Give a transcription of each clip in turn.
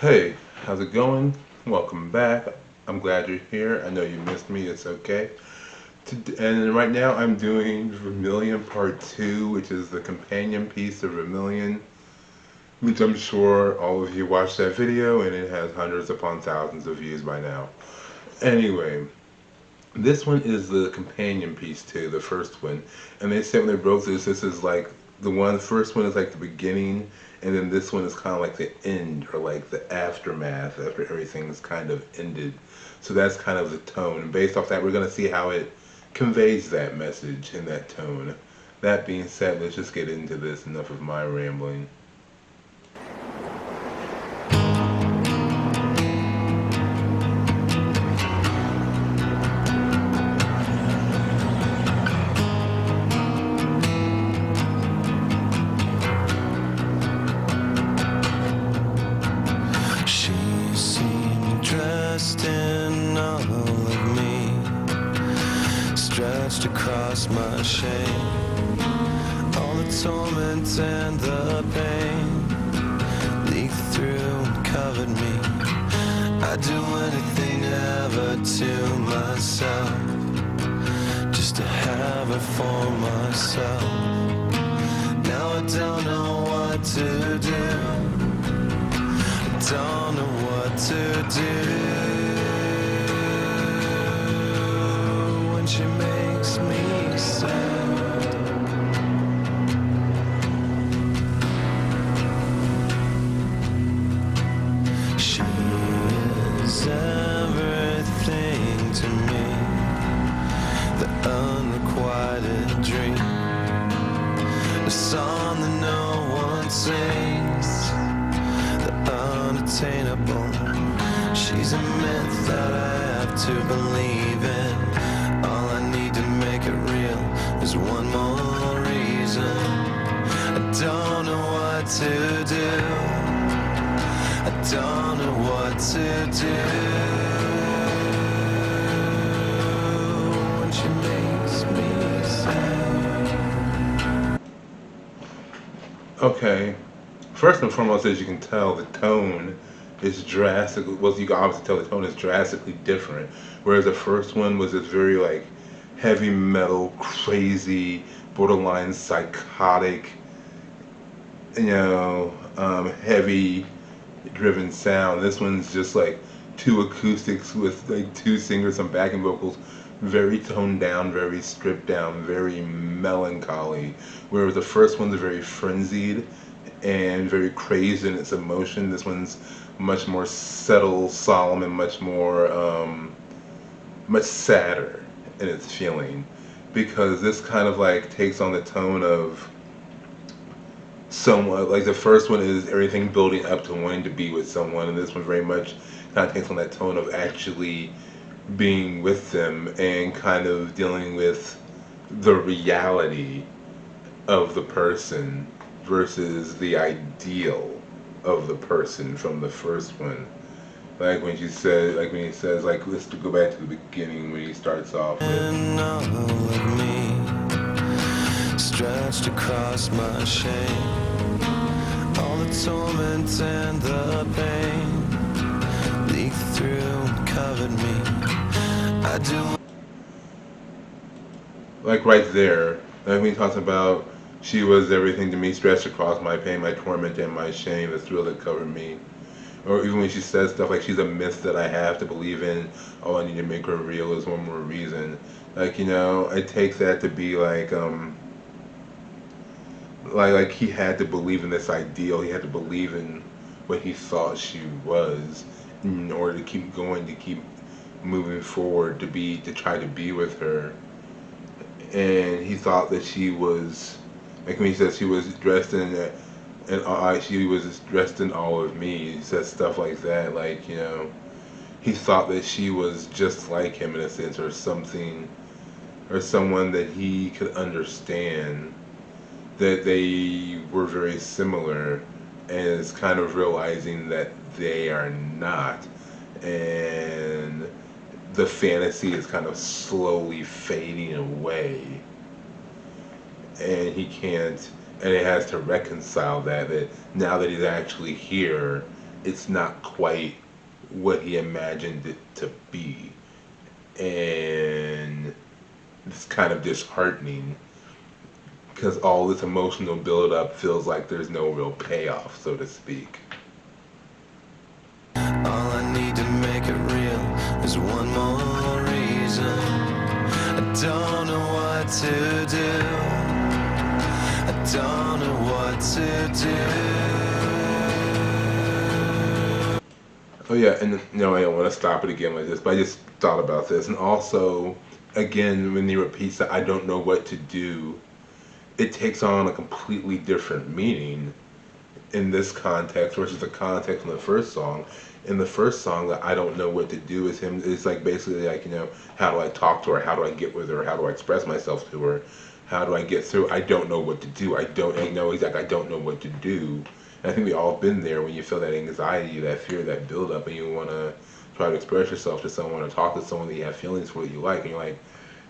Hey, how's it going? Welcome back. I'm glad you're here. I know you missed me. It's okay. And right now I'm doing Vermilion Part 2, which is the companion piece of Vermilion, which I'm sure all of you watched that video and it has hundreds upon thousands of views by now. Anyway, this one is the companion piece to the first one. And they said when they wrote this is like first one is like the beginning, and then this one is kind of like the end or like the aftermath after everything's kind of ended. So that's kind of the tone. And based off that, we're going to see how it conveys that message in that tone. That being said, let's just get into this. Enough of my rambling. Dressed in all of me, stretched across my shame, all the torment and the pain leaked through and covered me. I'd do anything ever to myself, just to have her for myself. Now I don't know what to do, don't know what to do when she makes me sad. She is everything to me, the unrequited dream, the song that no one sings, unattainable. She's a myth that I have to believe in. All I need to make it real is one more reason. I don't know what to do, I don't know what to do when she makes me sad. Okay. First and foremost, as you can tell, the tone is drastically, well, you can obviously tell the tone is drastically different. Whereas the first one was this very like heavy metal, crazy, borderline psychotic, heavy driven sound. This one's just like two acoustics with like two singers, some backing vocals, very toned down, very stripped down, very melancholy. Whereas the first one's very frenzied and very crazed in its emotion. This one's much more settled, solemn, and much sadder in its feeling, because this kind of like takes on the tone of someone. Like the first one is everything building up to wanting to be with someone, and this one very much kind of takes on that tone of actually being with them and kind of dealing with the reality of the person versus the ideal of the person from the first one. Like when she said, like when he says, like let's go back to the beginning when he starts off with. Me, stretched across my shame, all the torment and the pain leaked through and covered me. I do. Like right there, like when he talks about she was everything to me, stretched across my pain, my torment, and my shame, the thrill that covered me. Or even when she says stuff like she's a myth that I have to believe in, all I need to make her real is one more reason. Like, I take that to be like he had to believe in this ideal, he had to believe in what he thought she was in order to keep going, to keep moving forward, to try to be with her. And he thought that she was, like when he says she was dressed in she was dressed in all of me. He says stuff like that, like he thought that she was just like him in a sense, or something, or someone that he could understand, that they were very similar, and is kind of realizing that they are not, and the fantasy is kind of slowly fading away, and he can't, and it has to reconcile that now that he's actually here, it's not quite what he imagined it to be. And it's kind of disheartening because all this emotional buildup feels like there's no real payoff, so to speak. All I need to make it real is one more reason. I don't know what to do. I don't know what to do. Oh yeah, and no, I don't want to stop it again like this, but I just thought about this, and also, again, when he repeats that, I don't know what to do, it takes on a completely different meaning in this context versus the context in the first song. In the first song, the I don't know what to do is him. It's like basically like, how do I talk to her? How do I get with her? How do I express myself to her? How do I get through? I don't know what to do. I know. He's like, I don't know what to do. And I think we all have been there when you feel that anxiety, that fear, that buildup, and you want to try to express yourself to someone or talk to someone that you have feelings for that you like, and you're like,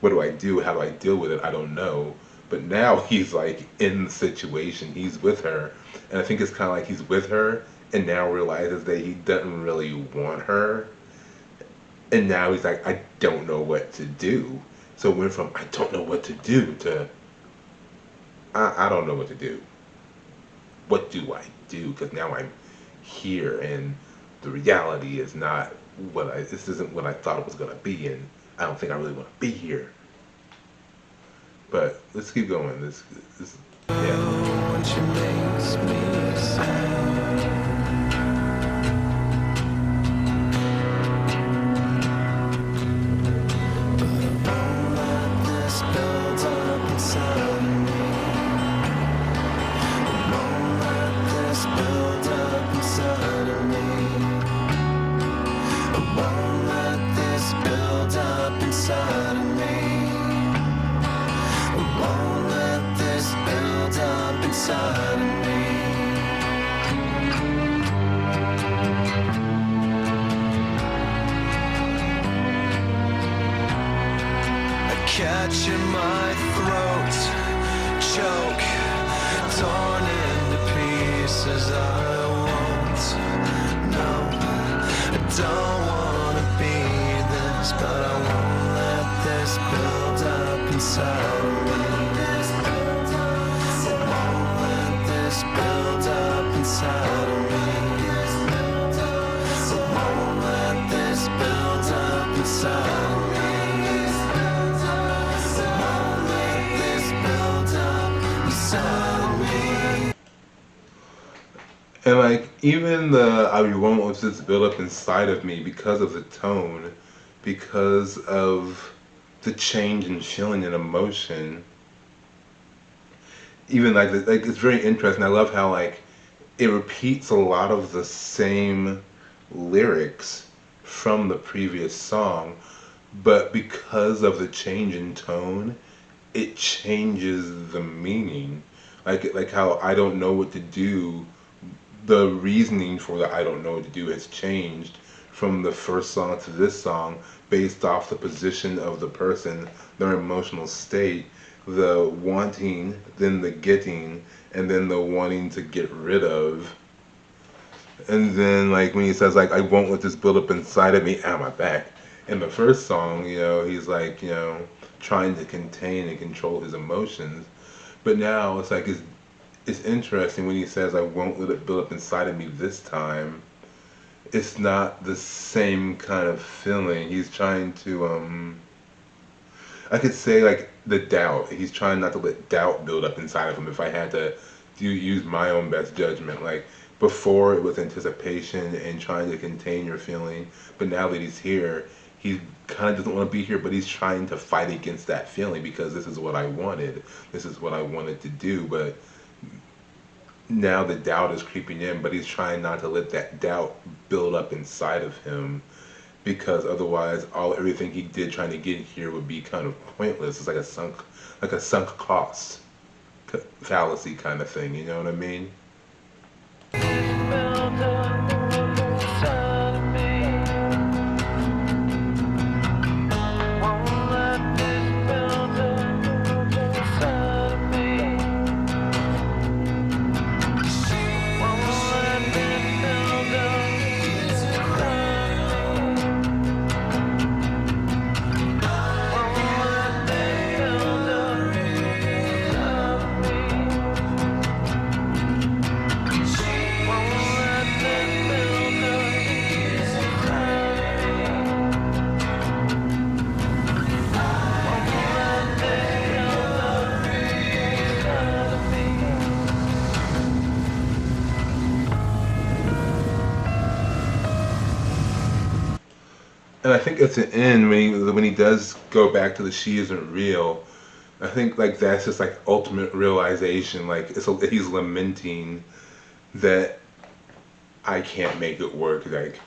what do I do? How do I deal with it? I don't know. But now he's like in the situation. He's with her, and I think it's kind of like he's with her, and now realizes that he doesn't really want her, and now he's like, I don't know what to do. So it went from I don't know what to do to I don't know what to do. What do I do? Because now I'm here, and the reality is not this isn't what I thought it was gonna be, and I don't think I really want to be here. But let's keep going. This yeah. When she makes me sad. Catch in my throat, choke, torn into pieces. I won't, no, I don't want to be this, but I won't let this build up inside of me. I won't let this build up inside of me. I won't let this build up inside of me. And like even the I won't let this build up inside of me because of the tone, because of the change in feeling and emotion. Even like it's very interesting. I love how like it repeats a lot of the same lyrics from the previous song, but because of the change in tone, it changes the meaning. Like how I don't know what to do, the reasoning for the I don't know what to do has changed from the first song to this song based off the position of the person, their emotional state, the wanting, then the getting, and then the wanting to get rid of. And then like when he says like I won't let this build up inside of me, ow my back. In the first song, he's like, trying to contain and control his emotions. But now it's like it's interesting when he says I won't let it build up inside of me this time. It's not the same kind of feeling. He's trying to I could say like the doubt. He's trying not to let doubt build up inside of him. If I had to use my own best judgment, like before it was anticipation and trying to contain your feeling, but now that he's here, he kind of doesn't want to be here, but he's trying to fight against that feeling because this is what I wanted. This is what I wanted to do, but now the doubt is creeping in, but he's trying not to let that doubt build up inside of him because otherwise everything he did trying to get here would be kind of pointless. It's like a sunk cost fallacy kind of thing, you know what I mean? And I think at the end when he does go back to the she isn't real, I think like that's just like ultimate realization. Like he's lamenting that I can't make it work. Like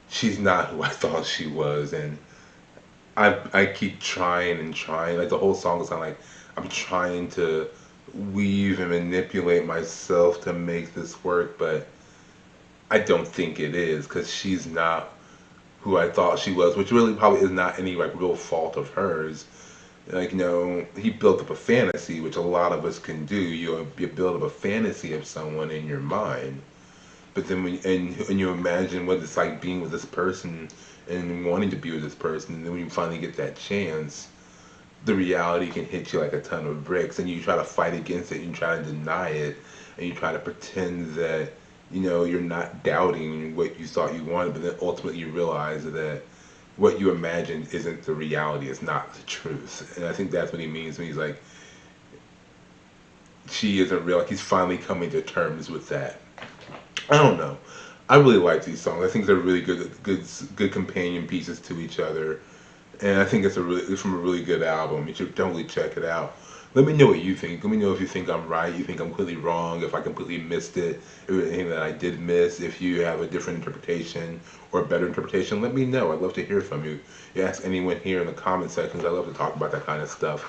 she's not who I thought she was, and I keep trying and trying. Like the whole song is kind of like I'm trying to weave and manipulate myself to make this work, but I don't think it is because she's not who I thought she was, which really probably is not any like real fault of hers. Like he built up a fantasy, which a lot of us can do. You build up a fantasy of someone in your mind, but then and you imagine what it's like being with this person and wanting to be with this person, and then when you finally get that chance, the reality can hit you like a ton of bricks, and you try to fight against it, you try to deny it, and you try to pretend that you're not doubting what you thought you wanted, but then ultimately you realize that what you imagined isn't the reality, it's not the truth. And I think that's what he means when he's like she isn't real. Like he's finally coming to terms with that. I don't know. I really like these songs. I think they're really good companion pieces to each other, and I think it's from a really good album. You should definitely check it out. Let me know what you think. Let me know if you think I'm right, you think I'm completely wrong, if I completely missed it, if there's anything that I did miss, if you have a different interpretation or a better interpretation, let me know. I'd love to hear from you. You ask anyone here in the comment sections. I love to talk about that kind of stuff.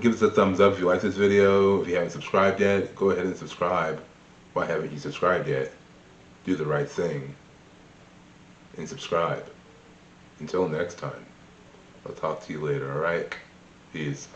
Give us a thumbs up if you like this video. If you haven't subscribed yet, go ahead and subscribe. Why haven't you subscribed yet? Do the right thing and subscribe. Until next time, I'll talk to you later, alright? Peace.